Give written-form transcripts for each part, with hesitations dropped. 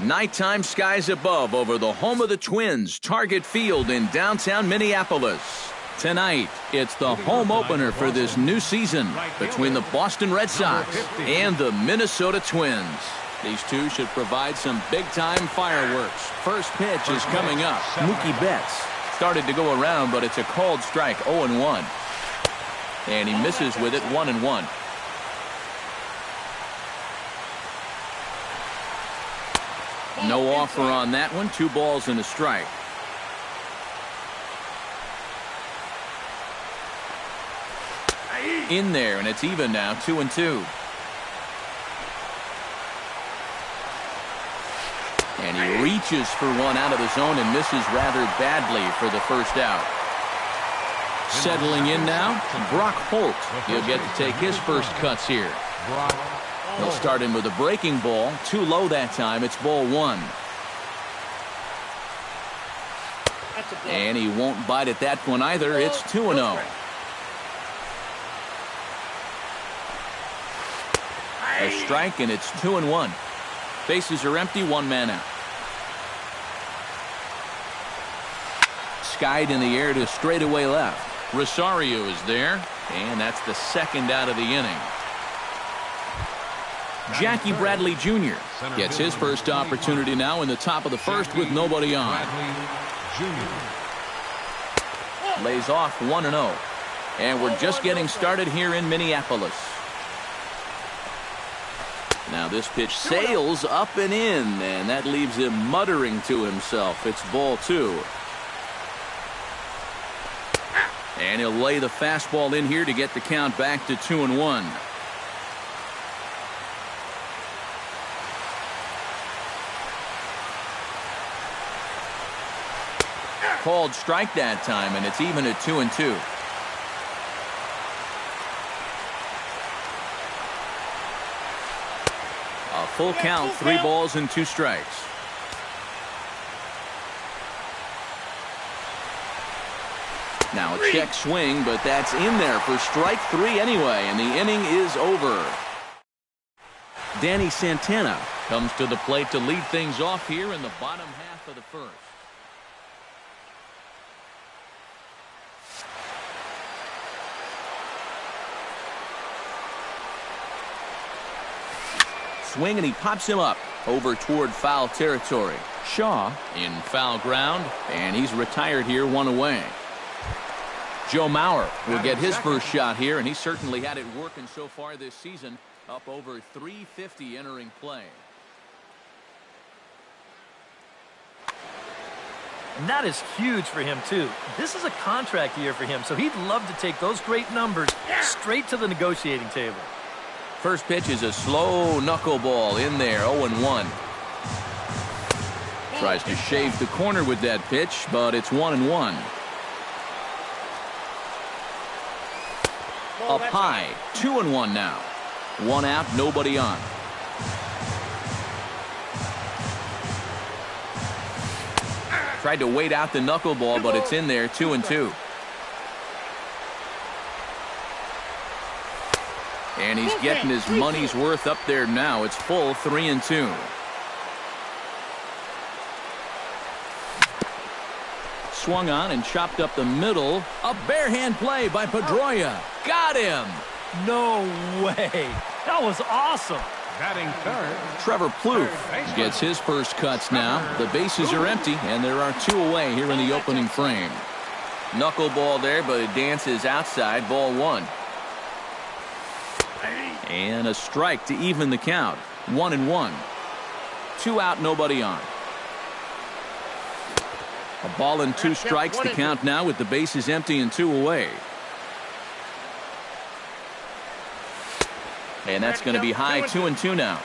Nighttime skies above over the home of the Twins, Target Field in downtown Minneapolis. Tonight, it's the home opener for this new season between the Boston Red Sox and the Minnesota Twins. These two should provide some big-time fireworks. First pitch is coming up. Mookie Betts started to go around, but it's a called strike, 0-1. And he misses with it, 1-1. No offer on that one. 2 balls and a strike. In there, and it's even now, 2-2. And he reaches for one out of the zone and misses rather badly for the first out. Settling in now, Brock Holt. He'll get to take his first cuts here. He'll start him with a breaking ball. Too low that time. It's ball 1. And he won't bite at that one either. It's 2-0. A strike, and it's 2-1. Bases are empty, 1 man out. Skied in the air to straightaway left. Rosario is there, and that's the second out of the inning. Jackie Bradley Jr. gets his first opportunity now in the top of the first with nobody on. Lays off 1-0. And we're just getting started here in Minneapolis. Now this pitch sails up and in, and that leaves him muttering to himself. It's ball 2. And he'll lay the fastball in here to get the count back to 2-1. Called strike that time, and it's even at 2-2. A full count, 3 balls and 2 strikes. Now a check swing, but that's in there for strike 3 anyway, and the inning is over. Danny Santana comes to the plate to lead things off here in the bottom half of the first. Swing, and he pops him up over toward foul territory. Shaw in foul ground, and he's retired here, 1 away. Joe Mauer will get his first shot here, and he certainly had it working so far this season, up over 350 entering play. And that is huge for him, too. This is a contract year for him, so he'd love to take those great numbers straight to the negotiating table. First pitch is a slow knuckleball in there, 0-1. Tries to shave the corner with that pitch, but it's 1-1. Up high, 2-1 now. 1 out, nobody on. Tried to wait out the knuckleball, but it's in there, 2-2. And he's getting his money's worth up there now. It's full, 3-2. Swung on and chopped up the middle. A barehand play by Pedroia. Got him. No way. That was awesome. Batting third, Trevor Plouffe gets his first cuts now. The bases are empty, and there are 2 away here in the opening frame. Knuckleball there, but it dances outside. Ball 1. And a strike to even the count. 1-1. 2 out, nobody on. A ball and 2 strikes to count now with the bases empty and 2 away. And that's going to be high, 2-2 now.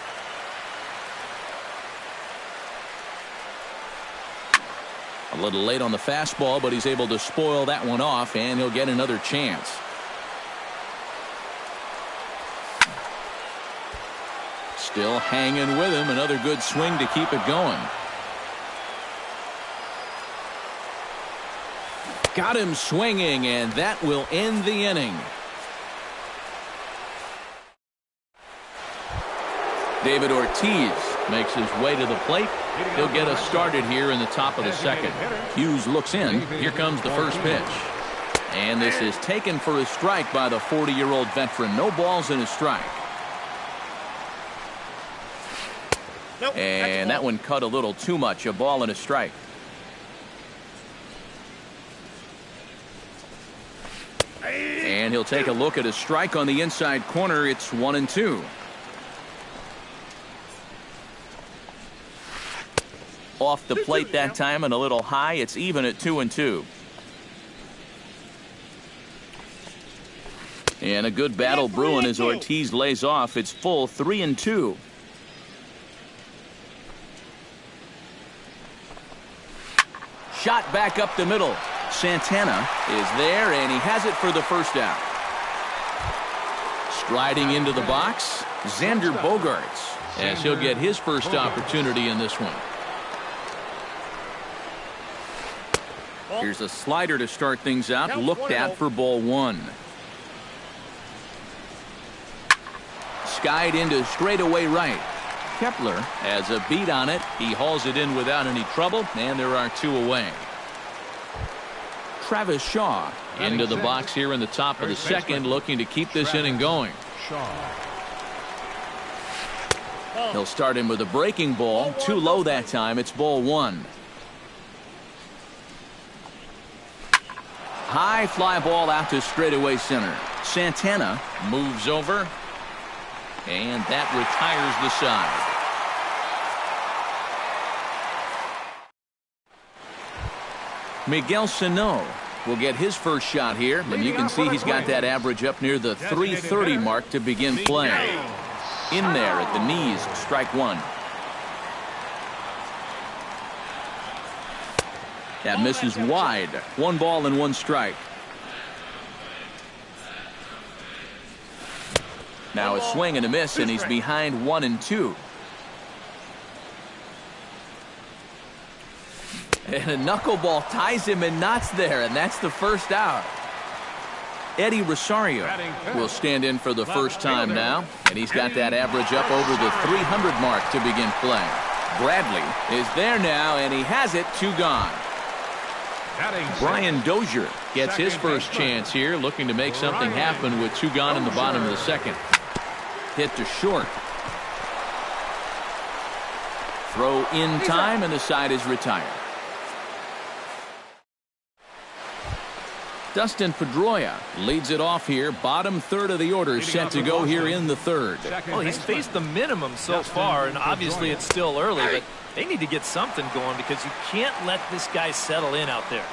A little late on the fastball, but he's able to spoil that one off, and he'll get another chance. Still hanging with him. Another good swing to keep it going. Got him swinging, and that will end the inning. David Ortiz makes his way to the plate. He'll get us started here in the top of the second. Hughes looks in. Here comes the first pitch. And this is taken for a strike by the 40-year-old veteran. No balls and a strike. And that one cut a little too much. A ball and a strike. And he'll take a look at a strike on the inside corner. It's 1-2. Off the plate that time and a little high. It's even at 2-2. And a good battle brewing as Ortiz lays off. It's full 3-2. Shot back up the middle. Santana is there, and he has it for the first out. Striding into the box, Xander Bogaerts, as he'll get his first opportunity in this one. Here's a slider to start things out, looked at for ball one. Skied into straightaway right. Kepler has a beat on it. He hauls it in without any trouble, and there are two away. Travis Shaw into the box here in the top of the second, looking to keep this inning going. He'll start him with a breaking ball. Too low that time. It's ball one. High fly ball out to straightaway center. Santana moves over, and that retires the side. Miguel Sano will get his first shot here, and you can see he's got that average up near the 330 mark to begin play. In there at the knees, strike one. That misses wide. 1 ball and 1 strike. Now a swing and a miss, and he's behind 1-2. And a knuckleball ties him in knots there, and that's the first out. Eddie Rosario will stand in for the first time now, and he's got that average up over the 300 mark to begin play. Bradley is there now, and he has it. 2 gone. Brian Dozier gets his first chance here, looking to make something happen with 2 gone in the bottom of the second. Hit to short. Throw in time, and the side is retired. Dustin Pedroia leads it off here. Bottom third of the order set to go here in the third. Well, he's faced the minimum so far, and obviously it's still early, but they need to get something going because you can't let this guy settle in out there.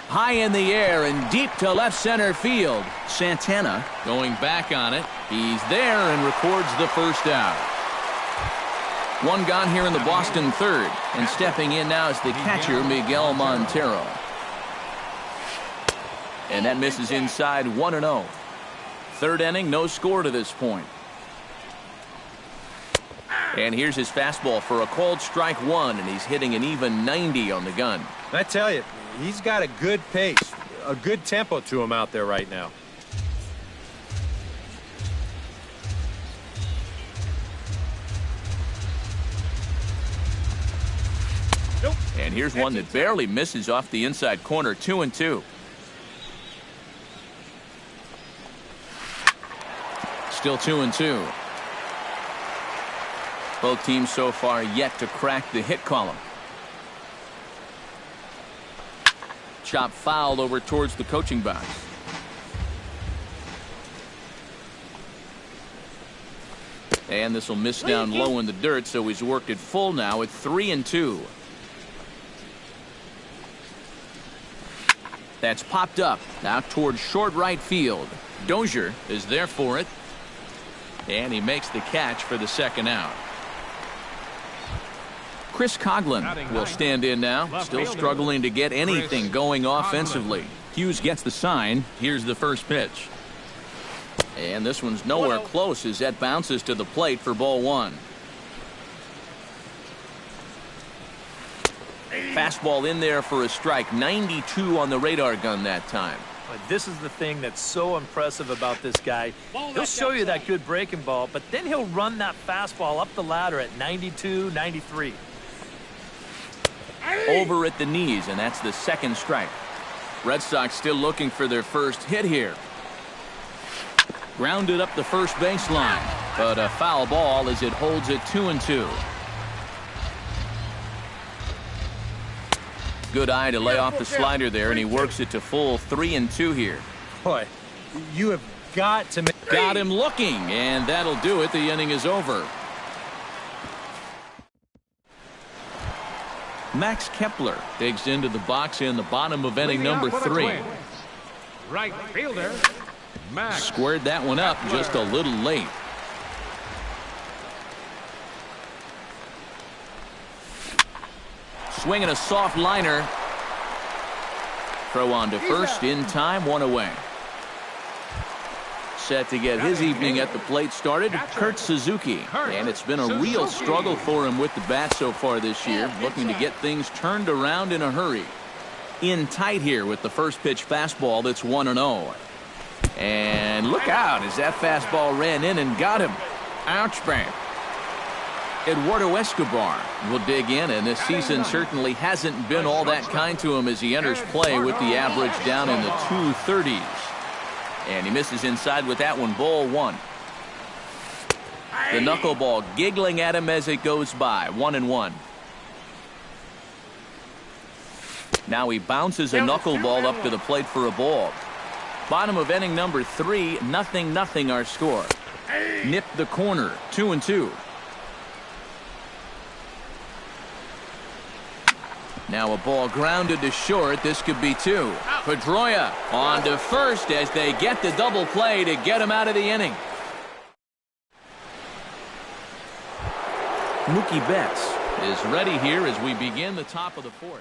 High in the air and deep to left center field. Santana going back on it. He's there and records the first out. 1 gone here in the Boston third, and stepping in now is the catcher Miguel Montero. And that misses inside. 1-0. Third inning, no score to this point. And here's his fastball for a called strike 1, and he's hitting an even 90 on the gun. I tell you, he's got a good pace, a good tempo to him out there right now. And here's one that barely misses off the inside corner. 2-2. Still 2-2. Both teams so far yet to crack the hit column. Chop fouled over towards the coaching box. And this will miss down low in the dirt, so he's worked it full now at 3-2. That's popped up now towards short right field. Dozier is there for it, and he makes the catch for the second out. Chris Coughlin will stand in now, still struggling to get anything going offensively. Hughes gets the sign. Here's the first pitch. And this one's nowhere close as that bounces to the plate for ball 1. Fastball in there for a strike. 92 on the radar gun that time. But this is the thing that's so impressive about this guy. He'll show you that good breaking ball, but then he'll run that fastball up the ladder at 92, 93. Over at the knees, and that's the second strike. Red Sox still looking for their first hit here. Grounded up the first baseline, but a foul ball as it holds it 2-2. Good eye to lay off the slider there, and he works it to full 3-2 here. Boy, you have got to make... Got him looking, and that'll do it. The inning is over. Max Kepler digs into the box in the bottom of inning number 3. Right fielder, Max. Squared that one up just a little late. Swinging a soft liner. Throw on to first in time, one away. Set to get his evening at the plate started, Kurt Suzuki. And it's been a real struggle for him with the bat so far this year, looking to get things turned around in a hurry. In tight here with the first pitch fastball that's 1-0. And look out as that fastball ran in and got him. Ouch, bang. Eduardo Escobar will dig in, and this season certainly hasn't been all that kind to him as he enters play with the average down in the 230s. And he misses inside with that one, ball 1. The knuckleball giggling at him as it goes by, 1-1. Now he bounces a knuckleball up to the plate for a ball. Bottom of inning number 3, 0-0 our score. Nipped the corner, 2-2. Now a ball grounded to short. This could be 2. Pedroia on to first as they get the double play to get him out of the inning. Mookie Betts is ready here as we begin the top of the 4th.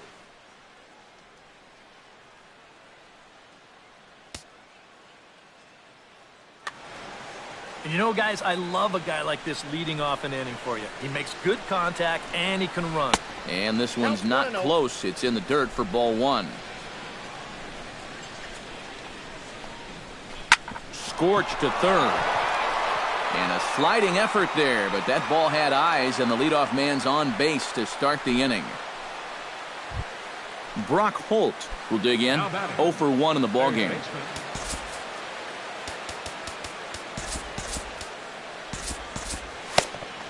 And you know, guys, I love a guy like this leading off an inning for you. He makes good contact, and he can run. And this one's not close. It's in the dirt for ball 1. Scorched to third. And a sliding effort there, but that ball had eyes, and the leadoff man's on base to start the inning. Brock Holt will dig in. 0 for 1 in the ballgame.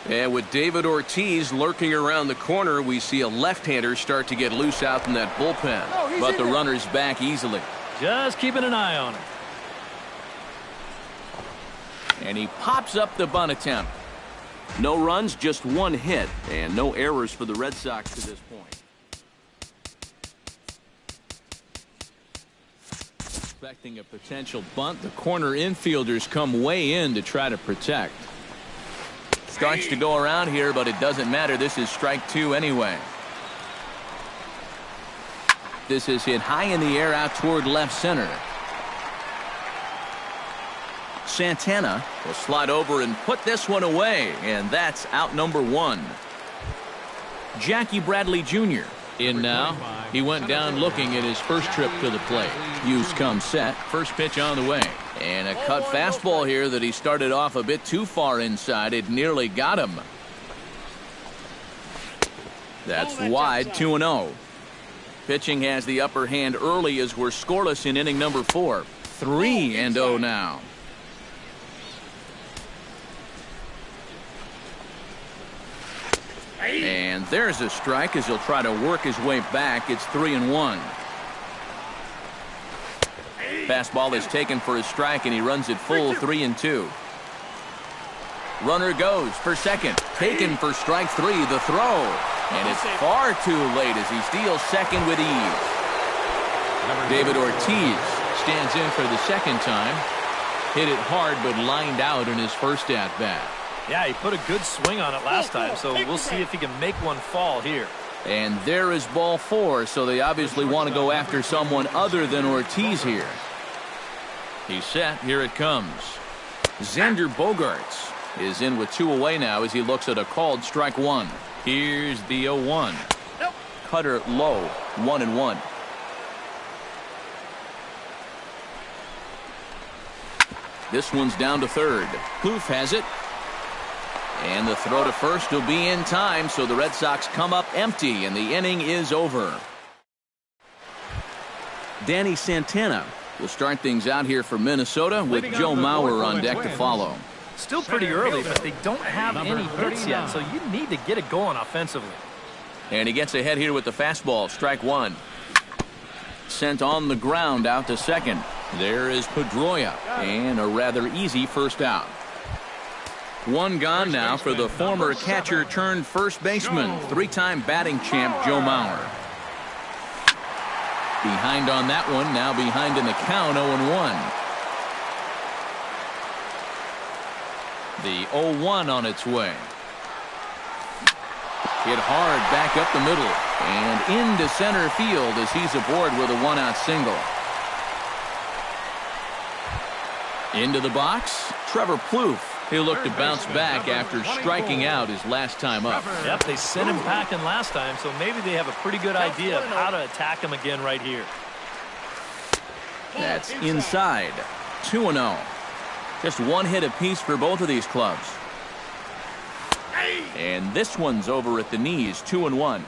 And with David Ortiz lurking around the corner, we see a left-hander start to get loose out in that bullpen. But the runner's back easily. Just keeping an eye on him. And he pops up the bunt attempt. No runs, just 1 hit, and no errors for the Red Sox to this point. Expecting a potential bunt, the corner infielders come way in to try to protect. Starts to go around here, but it doesn't matter. This is strike 2 anyway. This is hit high in the air out toward left center. Santana will slide over and put this one away, and that's out number 1. Jackie Bradley Jr. in now. He went down looking at his first trip to the plate. Use comes set. First pitch on the way. And a cut fastball here that he started off a bit too far inside. It nearly got him. That's wide, 2-0. Pitching has the upper hand early as we're scoreless in inning number 4. 3-0 now. And there's a strike as he'll try to work his way back. It's 3-1. Fastball is taken for a strike, and he runs it full 3-2. Runner goes for second. Taken for strike 3. The throw. And it's far too late as he steals second with ease. David Ortiz stands in for the second time. Hit it hard but lined out in his first at-bat. Yeah, he put a good swing on it last time, so we'll see if he can make one fall here. And there is ball 4, so they obviously want to go after someone other than Ortiz here. He's set. Here it comes. Xander Bogaerts is in with 2 away now as he looks at a called strike 1. Here's the 0-1. Cutter low, 1-1. This one's down to third. Plouffe has it. And the throw to first will be in time, so the Red Sox come up empty, and the inning is over. Danny Santana will start things out here for Minnesota with Joe Mauer on deck to follow. Still pretty early, but they don't have any hits yet, so you need to get it going offensively. And he gets ahead here with the fastball. Strike one. Sent on the ground out to second. There is Pedroia, and a rather easy first out. One gone now for the former catcher turned first baseman, three-time batting champ Joe Mauer. Behind on that one, now behind in the count, 0-1. The 0-1 on its way. Hit hard back up the middle and into center field as he's aboard with a one-out single. Into the box, Trevor Plouffe. He'll look to bounce back after striking out his last time up. Yep, they sent him packing last time, so maybe they have a pretty good idea of how to attack him again right here. That's inside. 2-0. Just one hit apiece for both of these clubs. And this one's over at the knees, 2-1.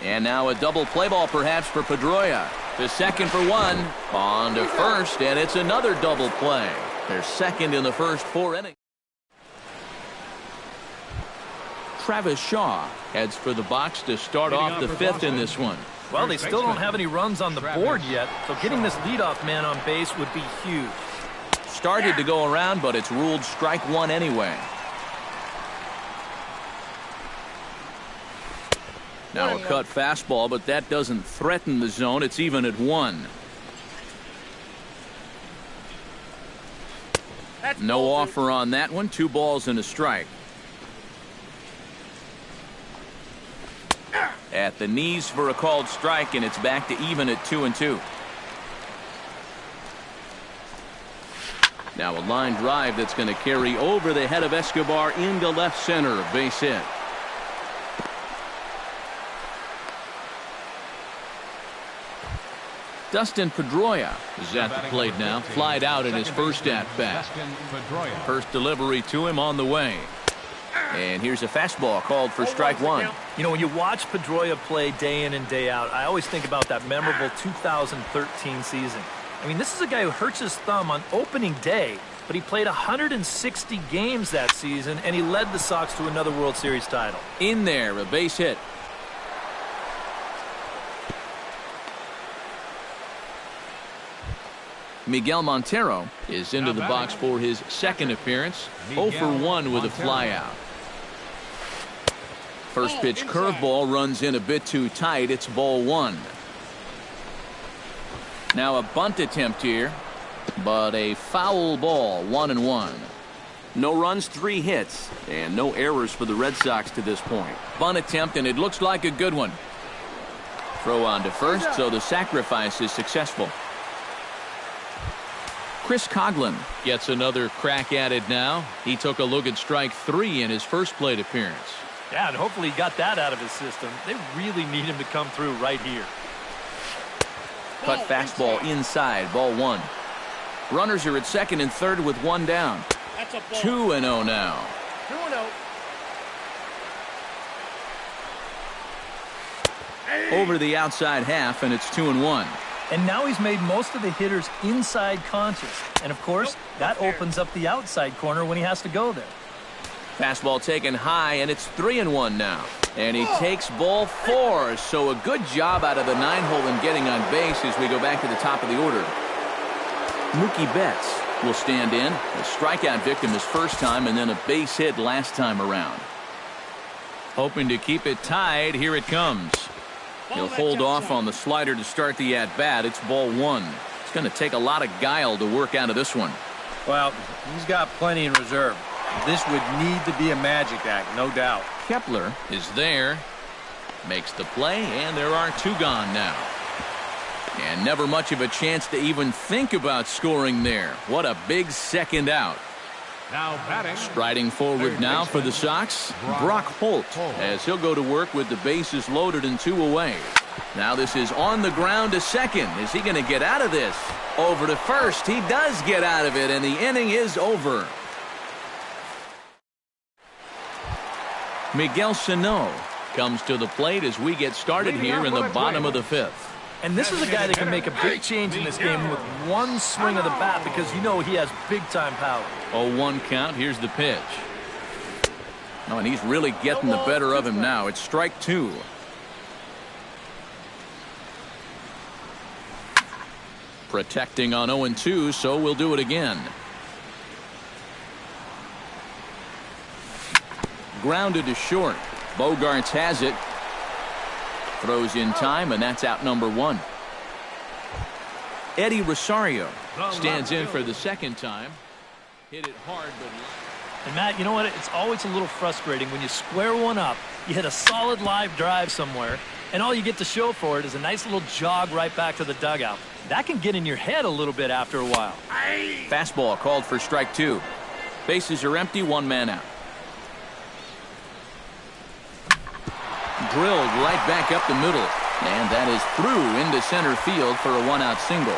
And now a double play ball perhaps for Pedroia. To second for one. On to first, and it's another double play. They're second in the first 4 innings. Travis Shaw heads for the box to start off the fifth in this one. Well, they still don't have any runs on the board yet, so getting this leadoff man on base would be huge. Started to go around, but it's ruled strike one anyway. Now a cut fastball, but that doesn't threaten the zone. It's even at 1. No offer on that one. 2 balls and a strike. At the knees for a called strike, and it's back to even at 2-2. Now a line drive that's going to carry over the head of Escobar into left center. A base hit. Dustin Pedroia is at the plate now. Flied out in his first at-bat. First delivery to him on the way. And here's a fastball called for strike one. You know, when you watch Pedroia play day in and day out, I always think about that memorable 2013 season. I mean, this is a guy who hurts his thumb on opening day, but he played 160 games that season, and he led the Sox to another World Series title. In there, a base hit. Miguel Montero is into the box for his second appearance. 0 for 1 with a flyout. First pitch curveball runs in a bit too tight. It's ball 1. Now a bunt attempt here, but a foul ball, 1-1. No runs, 3 hits, and no errors for the Red Sox to this point. Bunt attempt, and it looks like a good one. Throw on to first, so the sacrifice is successful. Chris Coghlan gets another crack at it now. He took a look at strike 3 in his first plate appearance. Yeah, and hopefully he got that out of his system. They really need him to come through right here. Cut fastball inside, ball 1. Runners are at second and third with 1 down. 2-0 now. 2-0. Over the outside half, and it's 2-1. And now he's made most of the hitters inside conscious. And, of course, that opens up the outside corner when he has to go there. Fastball taken high, and it's 3-1 now. And he takes ball 4. So a good job out of the 9-hole in getting on base as we go back to the top of the order. Mookie Betts will stand in. A strikeout victim his first time, and then a base hit last time around. Hoping to keep it tied. Here it comes. He'll hold off on the slider to start the at-bat. It's ball 1. It's going to take a lot of guile to work out of this one. Well, he's got plenty in reserve. This would need to be a magic act, no doubt. Kepler is there. Makes the play, and there are 2 gone now. And never much of a chance to even think about scoring there. What a big second out. Now batting. Striding forward now for the Sox, Brock Holt, as he'll go to work with the bases loaded and 2 away. Now this is on the ground to second. Is he going to get out of this? Over to first. He does get out of it, and the inning is over. Miguel Sano comes to the plate as we get started here in the bottom of the 5th. And this is a guy that can make a big change in this game with one swing of the bat because you know he has big-time power. 0-1 count. Here's the pitch. Oh, and he's really getting the better of him now. It's strike 2. Protecting on 0-2, so we'll do it again. Grounded to short. Bogarts has it. Throws in time, and that's out number 1. Eddie Rosario stands in for the second time. Hit it hard, but... And Matt, you know what? It's always a little frustrating when you square one up, you hit a solid live drive somewhere, and all you get to show for it is a nice little jog right back to the dugout. That can get in your head a little bit after a while. Fastball called for strike 2. Bases are empty, 1 man out. Drilled right back up the middle, and that is through into center field for a 1-out single.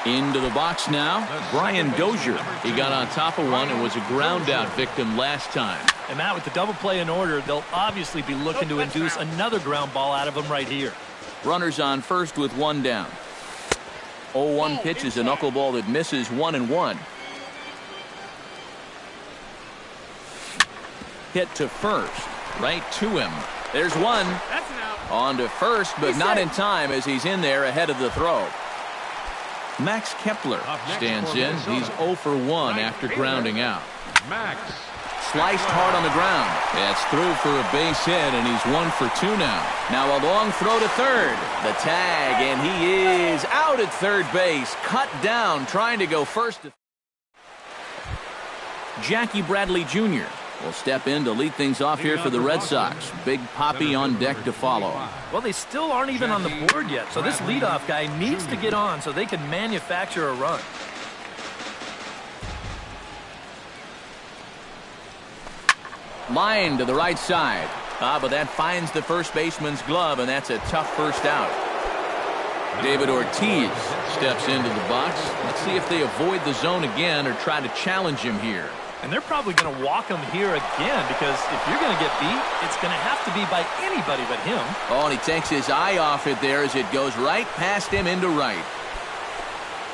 Into the box now, Brian Dozier. He got on top of one and was a ground out victim last time. And Matt, with the double play in order, they'll obviously be looking to induce another ground ball out of him right here. Runners on first with 1 down. 0-1 pitch is a knuckleball that misses 1-1. Hit to first, right to him. There's 1. That's an out. On to first, but not in time as he's in there ahead of the throw. Max Kepler stands in. He's 0 for 1 after grounding out. Max. Sliced hard on the ground. It's through for a base hit, and he's 1 for 2 now. Now a long throw to third. The tag, and he is out at third base. Cut down, trying to go first. Jackie Bradley Jr. will step in to lead things off here for the Red Sox. Big Poppy on deck to follow. Well, they still aren't even on the board yet, so this leadoff guy needs to get on so they can manufacture a run. Line to the right side. But that finds the first baseman's glove, and that's a tough first out. David Ortiz steps into the box. Let's see if they avoid the zone again or try to challenge him here. And they're probably going to walk him here again because if you're going to get beat, it's going to have to be by anybody but him. Oh, and he takes his eye off it there as it goes right past him into right.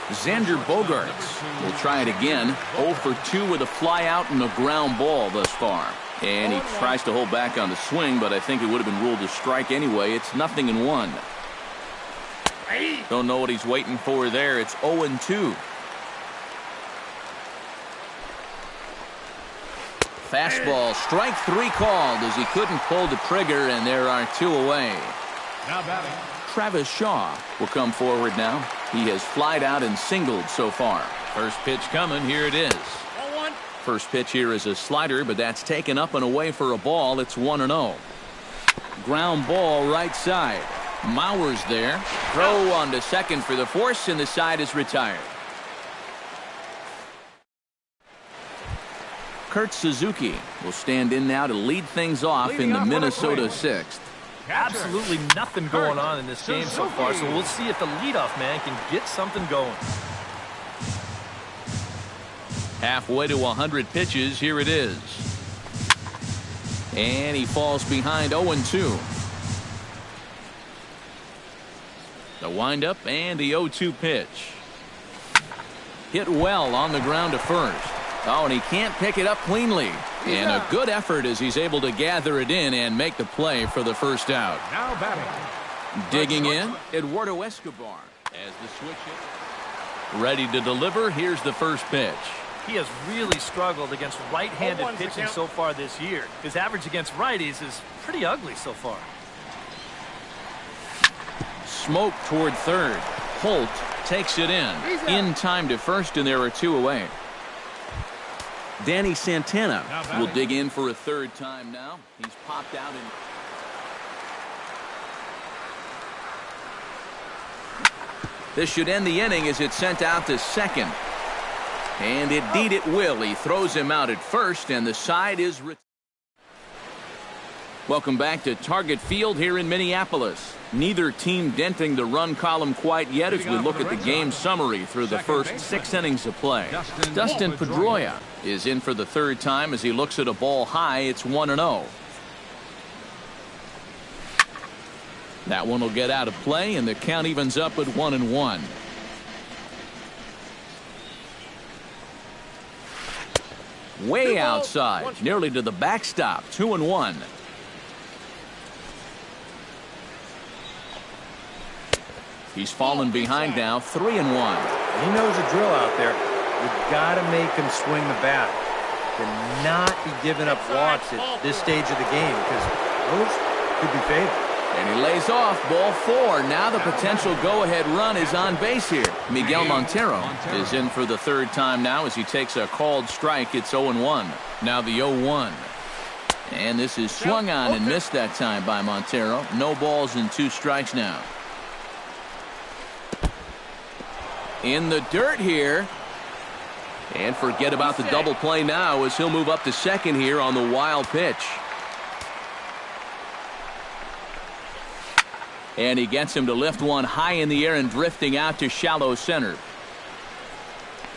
Xander Bogaerts will try it again. 0 for 2 with a fly out and a ground ball thus far. And he tries to hold back on the swing, but I think it would have been ruled a strike anyway. It's 0-1. Don't know what he's waiting for there. It's 0-2. Fastball, strike 3 called as he couldn't pull the trigger, and there are 2 away. Now batting. Travis Shaw will come forward now. He has flied out and singled so far. First pitch coming. Here it is. 0-1. First pitch here is a slider, but that's taken up and away for a ball. It's 1-0. Ground ball right side. Mauer's there. Throw on to second for the force, and the side is retired. Kurt Suzuki will stand in now to lead things off in the Minnesota 6th. Absolutely nothing going on in this game so far, so we'll see if the leadoff man can get something going. Halfway to 100 pitches, here it is. And he falls behind 0-2. The windup and the 0-2 pitch. Hit well on the ground to first. Oh, and he can't pick it up cleanly. And a good effort as he's able to gather it in and make the play for the first out. Now batting. Digging in, Eduardo Escobar as the switch hit. Ready to deliver. Here's the first pitch. He has really struggled against right-handed pitching so far this year. His average against righties is pretty ugly so far. Smoke toward third. Holt takes it in time to first, and there are 2 away. Danny Santana will dig in for a third time now. He's popped out This should end the inning as it's sent out to second. And indeed it will. He throws him out at first, and the side is... Welcome back to Target Field here in Minneapolis. Neither team denting the run column quite yet as we look at the game summary through the first 6 innings of play. Dustin Pedroia is in for the 3rd time as he looks at a ball high. It's 1-0. That one will get out of play, and the count evens up at 1-1. Way outside, nearly to the backstop. 2-1. He's fallen behind now. 3-1. He knows the drill out there. You've got to make him swing the bat. Cannot be giving up walks at this stage of the game because those could be fatal. And he lays off. Ball 4. Now the potential go-ahead run is on base here. Miguel Montero is in for the 3rd time now as he takes a called strike. It's 0-1. Now the 0-1. And this is swung on and missed that time by Montero. No balls and 2 strikes now. In the dirt here. And forget about the double play now as he'll move up to second here on the wild pitch. And he gets him to lift one high in the air and drifting out to shallow center.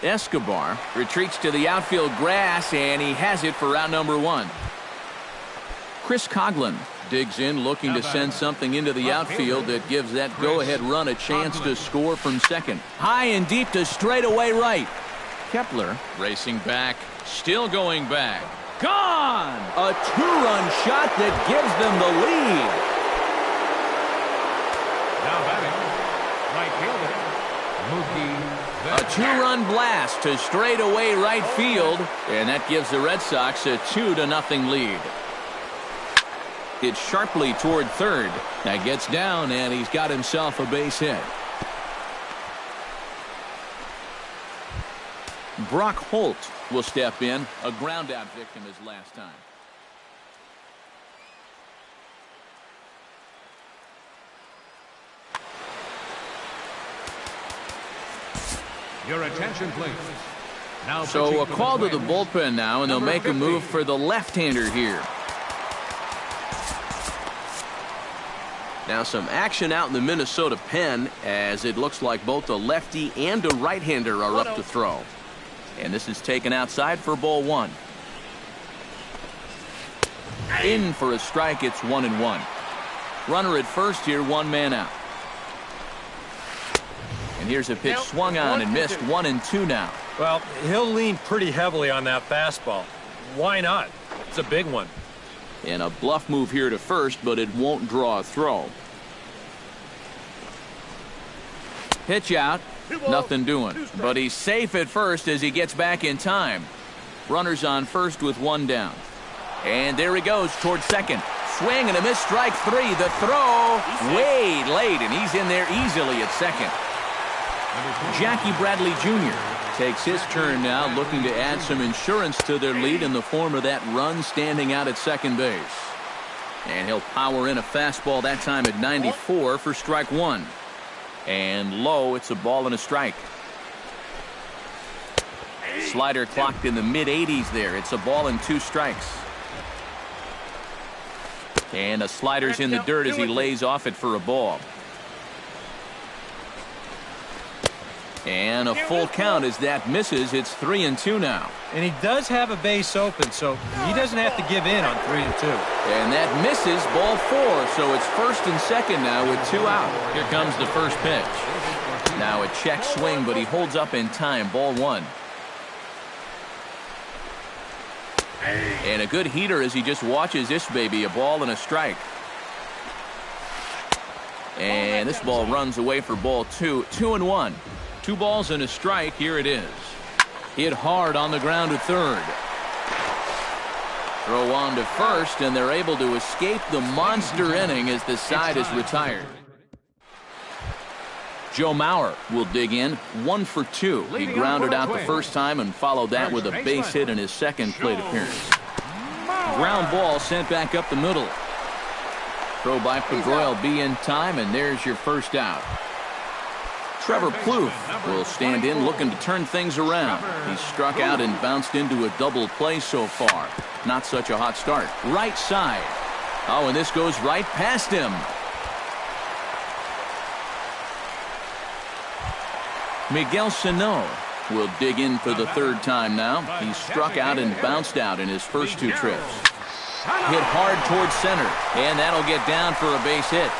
Escobar retreats to the outfield grass, and he has it for out number 1. Chris Coughlin digs in, looking to send something into the outfield that gives that go-ahead run a chance to score from second. High and deep to straightaway right. Kepler racing back, still going back. Gone! A 2-run shot that gives them the lead. Now batting, right fielder, Mookie. A 2-run blast to straightaway right field, and that gives the Red Sox a 2-0 lead. It's sharply toward third. That gets down, and he's got himself a base hit. Brock Holt will step in, a ground-out victim his last time. Your attention, please. Now so a call to the bullpen now, and they'll make a move for the left-hander here. Now some action out in the Minnesota pen as it looks like both a lefty and a right-hander are up to throw. And this is taken outside for ball 1. In for a strike. It's 1-1. Runner at first here, 1 man out. And here's a pitch swung on and missed. 1-2 now. Well, he'll lean pretty heavily on that fastball. Why not? It's a big one. And a bluff move here to first, but it won't draw a throw. Pitch out. Nothing doing. But he's safe at first as he gets back in time. Runners on first with 1 down. And there he goes towards second. Swing and a miss. Strike 3. The throw way late, and he's in there easily at second. Jackie Bradley Jr. takes his turn now, looking to add some insurance to their lead in the form of that run standing out at second base. And he'll power in a fastball that time at 94 for strike 1. And low, it's a ball and a strike. Slider clocked in the mid-80s there. It's a ball and 2 strikes. And a slider's in the dirt as he lays off it for a ball. And a full count as that misses. It's 3-2 now. And he does have a base open, so he doesn't have to give in on 3-2. And that misses. Ball 4. So it's first and second now with 2 out. Here comes the first pitch. Now a check swing, but he holds up in time. Ball 1. And a good heater as he just watches this baby. A ball and a strike. And this ball runs away for ball 2. 2-1. 2 balls and a strike. Here it is. Hit hard on the ground to third. Throw on to first, and they're able to escape the monster inning as the side is retired. Joe Mauer will dig in. 1 for 2. He grounded out the first time and followed that with a base hit in his second plate appearance. Ground ball sent back up the middle. Throw by Pedroia will be in time, and there's your first out. Trevor Plouffe will stand in looking to turn things around. He's struck out and bounced into a double play so far. Not such a hot start. Right side. Oh, and this goes right past him. Miguel Sano will dig in for the third time now. He's struck out and bounced out in his first two trips. Hit hard towards center, and that'll get down for a base hit.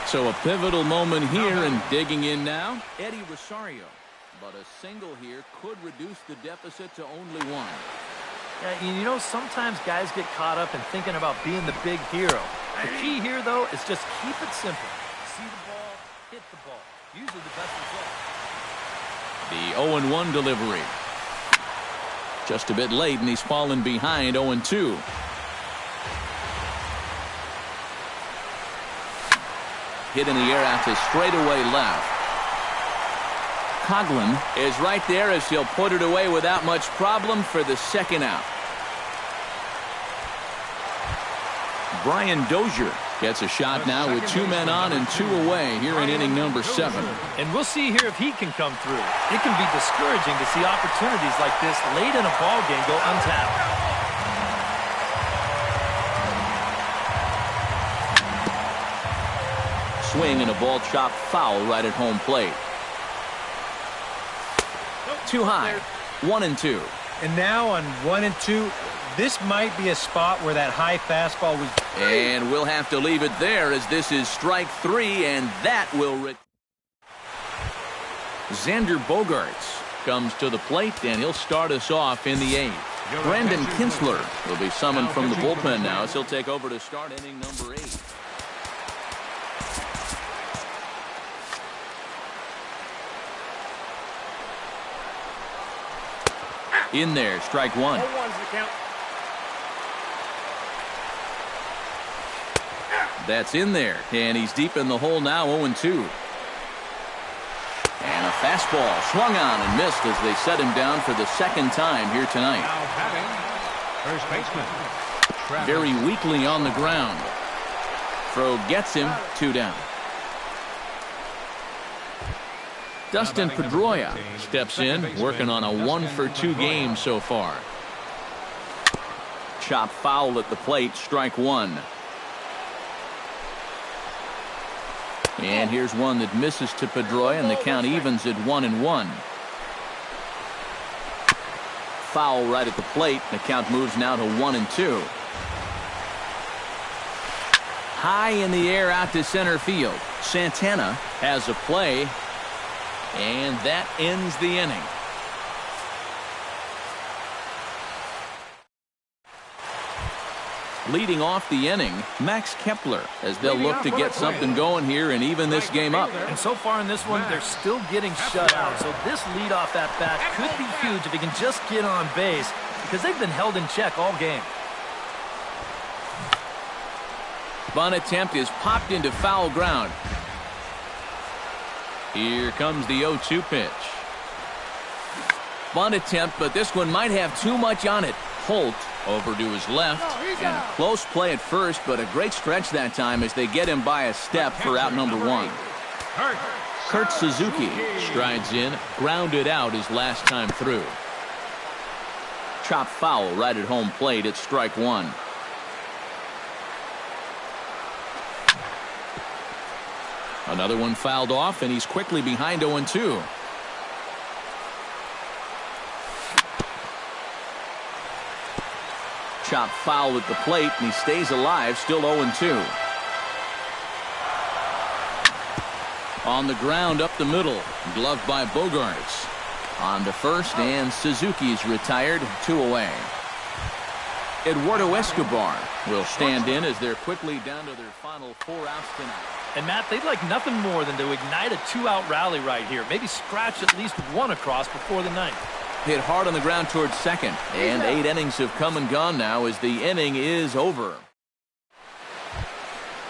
So a pivotal moment here, and digging in now, Eddie Rosario. But a single here could reduce the deficit to only one. Yeah, you know, sometimes guys get caught up in thinking about being the big hero. The key here, though, is just keep it simple. See the ball, hit the ball. Usually the best result. The 0-1 delivery. Just a bit late, and he's fallen behind 0-2. Hit in the air out to straightaway left. Coughlin is right there as he'll put it away without much problem for the second out. Brian Dozier gets a shot now with 2 men on and 2 away here in inning number 7. And we'll see here if he can come through. It can be discouraging to see opportunities like this late in a ball game go untapped. Swing and a ball chopped foul right at home plate. Too high. 1-2. And now on 1-2, this might be a spot where that high fastball was. And we'll have to leave it there as this is strike 3, and that will. Xander Bogaerts comes to the plate, and he'll start us off in the 8th. Brandon Kinsler will be summoned from the bullpen now as he'll take over to start inning number 8. In there, strike 1. That's in there, and he's deep in the hole now, 0-2. And a fastball swung on and missed as they set him down for the second time here tonight. First baseman. Very weakly on the ground. Throw gets him, 2 down. Dustin Pedroia steps in, working on a 1-for-2 game so far. Chop foul at the plate, strike 1. And here's one that misses to Pedroia, and the count evens at 1-1. Foul right at the plate, the count moves now to 1-2. High in the air out to center field. Santana has a play. And that ends the inning. Leading off the inning, Max Kepler, as they'll look to get something going here and even this game up. And so far in this one, they're still getting shut out. So this leadoff at bat could be huge if he can just get on base, because they've been held in check all game. Bunt attempt is popped into foul ground. Here comes the 0-2 pitch. Bunt attempt, but this one might have too much on it. Holt over to his left. And close play at first, but a great stretch that time as they get him by a step for out number 1. Kurt Suzuki strides in, grounded out his last time through. Chop foul right at home plate at strike 1. Another one fouled off, and he's quickly behind 0-2. Chop foul at the plate, and he stays alive, still 0-2. On the ground up the middle, gloved by Bogaerts. On to first, and Suzuki's retired, 2 away. Eduardo Escobar will stand in as they're quickly down to their final 4 outs tonight. And Matt, they'd like nothing more than to ignite a 2-out rally right here. Maybe scratch at least 1 across before the 9th. Hit hard on the ground towards second. And 8 innings have come and gone now as the inning is over.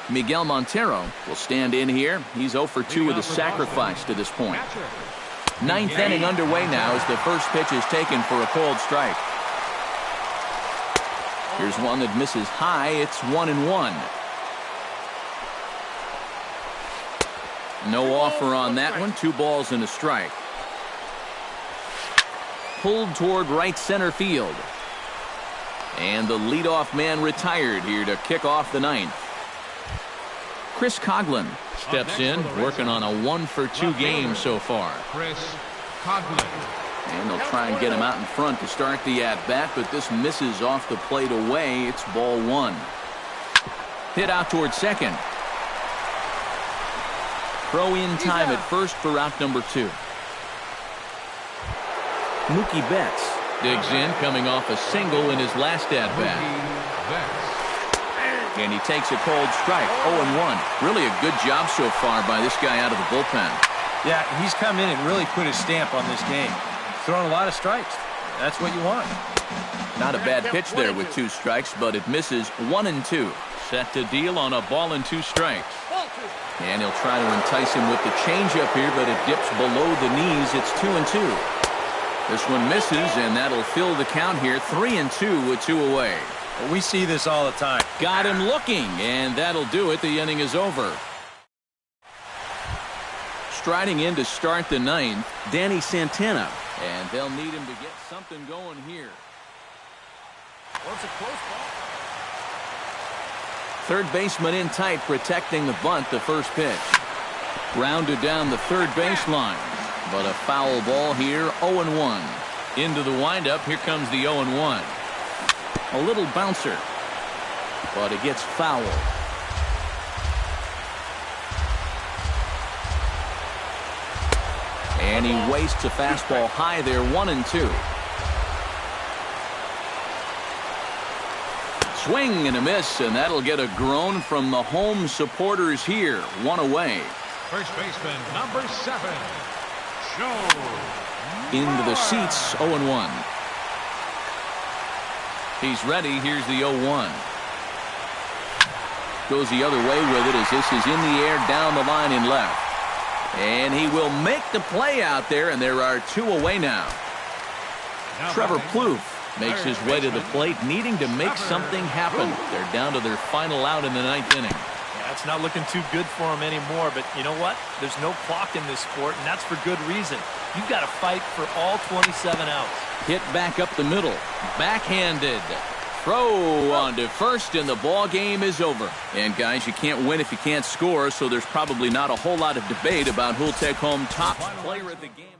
Miguel Montero will stand in here. He's 0-for-2 with a sacrifice to this point. 9th inning underway now as the first pitch is taken for a cold strike. Here's one that misses high. It's 1-1. No offer on that one. 2 balls and a strike. Pulled toward right center field. And the leadoff man retired here to kick off the 9th. Chris Coughlin steps in, working on a 1-for-2 game so far. Chris Coughlin. And they'll try and get him out in front to start the at-bat, but this misses off the plate away. It's ball 1. Hit out toward second. Throw in time at first for out number 2. Mookie Betts digs in, coming off a single in his last at-bat. And he takes a cold strike, 0-1. Really a good job so far by this guy out of the bullpen. Yeah, he's come in and really put his stamp on this game. Throwing a lot of strikes. That's what you want. Not a bad pitch there with 2 strikes, but it misses 1-2. Set to deal on a ball and 2 strikes. And he'll try to entice him with the changeup here, but it dips below the knees. It's 2-2. This one misses, and that'll fill the count here. 3-2 with 2 away. Well, we see this all the time. Got him looking, and that'll do it. The inning is over. Striding in to start the 9th, Danny Santana. And they'll need him to get something going here. Well, it's a close ball. Third baseman in tight, protecting the bunt, the first pitch. Rounded down the third baseline. But a foul ball here, 0-1. Into the windup, here comes the 0-1. A little bouncer, but it gets foul. And he wastes a fastball high there, 1-2. Swing and a miss, and that'll get a groan from the home supporters here. 1 away. First baseman, number 7. Joe. Into the seats, 0-1. He's ready. Here's the 0-1. Goes the other way with it as this is in the air down the line in left. And he will make the play out there, and there are 2 away now. Trevor Plouffe makes his way to the plate, needing to make something happen. They're down to their final out in the 9th inning. Yeah, it's not looking too good for him anymore, but you know what? There's no clock in this sport, and that's for good reason. You've got to fight for all 27 outs. Hit back up the middle. Backhanded. Throw on to first, and the ball game is over. And guys, you can't win if you can't score, so there's probably not a whole lot of debate about who'll take home top player of the game.